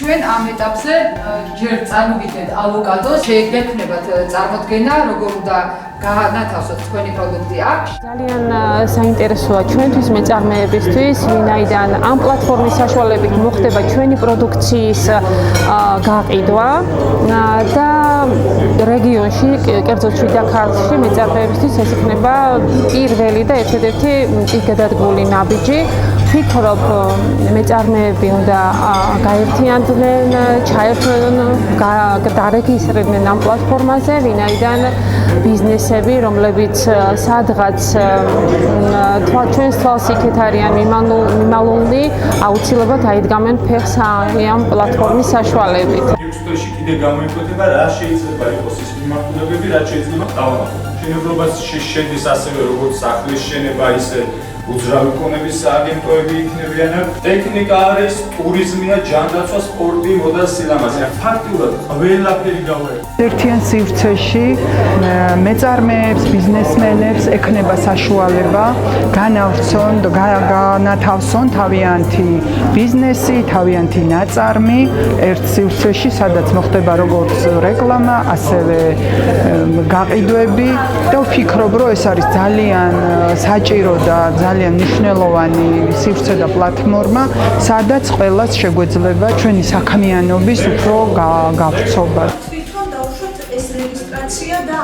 ჩვენ ამ ეტაპზე ჯერ წარმოგიდგენთ ავოკადოს, შეგვექნებათ წარმოდგენა, როგორ უნდა განათავსოთ თქვენი პროდუქტი აქ. ძალიან საინტერესოა ჩვენთვის მეწარმეებისთვის, ვინაიდან ამ პლატფორმის საშუალებით მოხდება ჩვენი პროდუქციის გაყიდვა და რეგიონში, კერძოდ შიდა ქართლში მეწარმეებისთვის ეს იქნება პირველი და ერთადერთი მიწისგადადგმული ნაბიჯი. ვფიქრობ, მეწარმეები უნდა გაერთიანდნენ, ჩაერთვნენ, დარეგისტრირდნენ ამ პლატფორმაზე, ვინაიდან ბიზნესები, რომლებიც სადღაც ჩვენს თვალს იქეთ არიან მიმალული, აუცილებლად აიდგამენ ფეხს ამ პლატფორმის საშუალებით. იუქსტოში კიდე გამოიკვეთება, რა შეიძლება იყოს ის მიმართულებები, რა შეიძლება დავამატოთ. მშენებლობაში შედის ასევე როგორც სახლის შენება, ისე უძრავი კონების სააგენტოები იქნებიან. ტექნიკა არის, ტურიზმია, ჯანდაცვა, სპორტი, მოდა, სილამაზე. ფაქტიურად ყველაფერი გავაერთო. ერთიან სივრცეში მეწარმეებს, ბიზნესმენებს ექნება საშუალება განავრცონ, განათავსონ თავიანთი ბიზნესი, თავიანთი ნაწარმი ერთ სივრცეში, სადაც მოხდება როგორც რეკლამა, ასევე გაყიდვები და ვფიქრობ, რომ ეს არის ძალიან საჭირო და ძალიან მნიშვნელოვანი სივრცე და პლატფორმა, სადაც ყველას შეგვეძლება ჩვენი საქმიანობის უფრო გავრცობა. თვითონ დავუშვათ ეს რეგისტრაცია და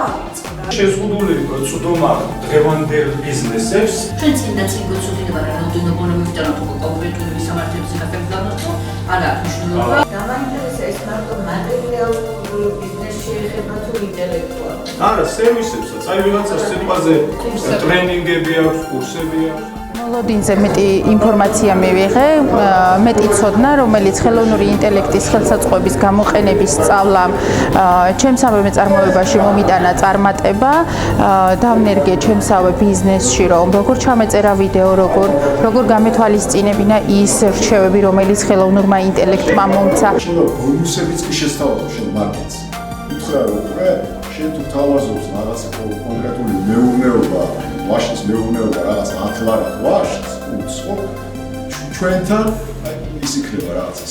შეზღუდული წვდომა დღევანდელ ბიზნესებს. ჩვენ წინდა გვეცოდინება რაოდენობა მონომეტარად კონკრეტული სამართლების გაფერმებასო, არა მნიშვნელობა. დამაინტერესა ეს მარტო მატერიალურ ბიზნესს შეეხება თუ ინტელექტუალურ. არა, სერვისებსაც, აი ვიღაცა სიტყვაზე ტრენინგები აქვს, კურსები აქვს. მოლოდინზე მეტი ინფორმაცია მივიღე, მეტი ცოდნა, რომელიც ხელოვნური ინტელექტის ხელსაწყოების გამოყენების სწავლამ ჩემსავე მეწარმოებაში მომიტანა წარმატება, დავნერგე ჩემსავე ბიზნესში, რომ როგორ ჩამეწერა ვიდეო, როგორ გამეთვალისწინებინა ის რჩევები, რომელიც ხელოვნურმა ინტელექტმა მომცა. ბონუსებიც კი შესთავაზო შენ მარკეტს. უთხრა რომ შენ თუ თავაზობს რაღაცა კონკრეტული მეურნეობა, ვაშის მეურნეობა რაღაც 10 ლარად ვაშს, უცხო ჩვენთან ის იქნება რაღაცა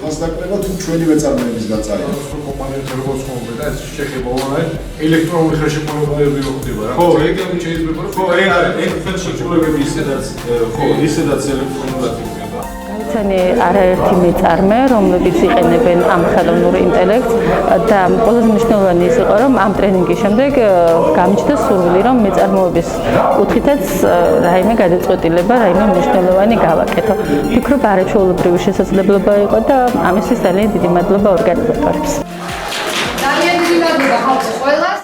ფასდაკრება თუ ჩვენი მეწარმეების გაწარება. კომპანიებს როგორც ხომ და ეს შეხება online ელექტრონული ხელშეკრულებები რო ხდება რა. ხო, ეგრევე შეიძლება რომ ხო, ეგ ხელშეკრულებები ისედაც ელექტრონულად იქნება. გაიცანი არაერთი მეწარმე, რომლებიც იყენებენ ამ ხელოვნურ ინტელექტს და ყველაზე მნიშვნელოვანი ის იყო, რომ ამ ტრენინგის შემდეგ გამიჩნდა სურვილი, რომ მეწარმეობის კუთხითაც რაიმე გადაწყვეტილება, რაიმე მნიშვნელოვანი გავაკეთო. ვფიქრობ, არაჩვეულებრივი შესაძლებლობა იყო და ამისთვის ძალიან დიდი მადლობა ორგანიზატორებს. ძალიან დიდი მადლობა ხალხს.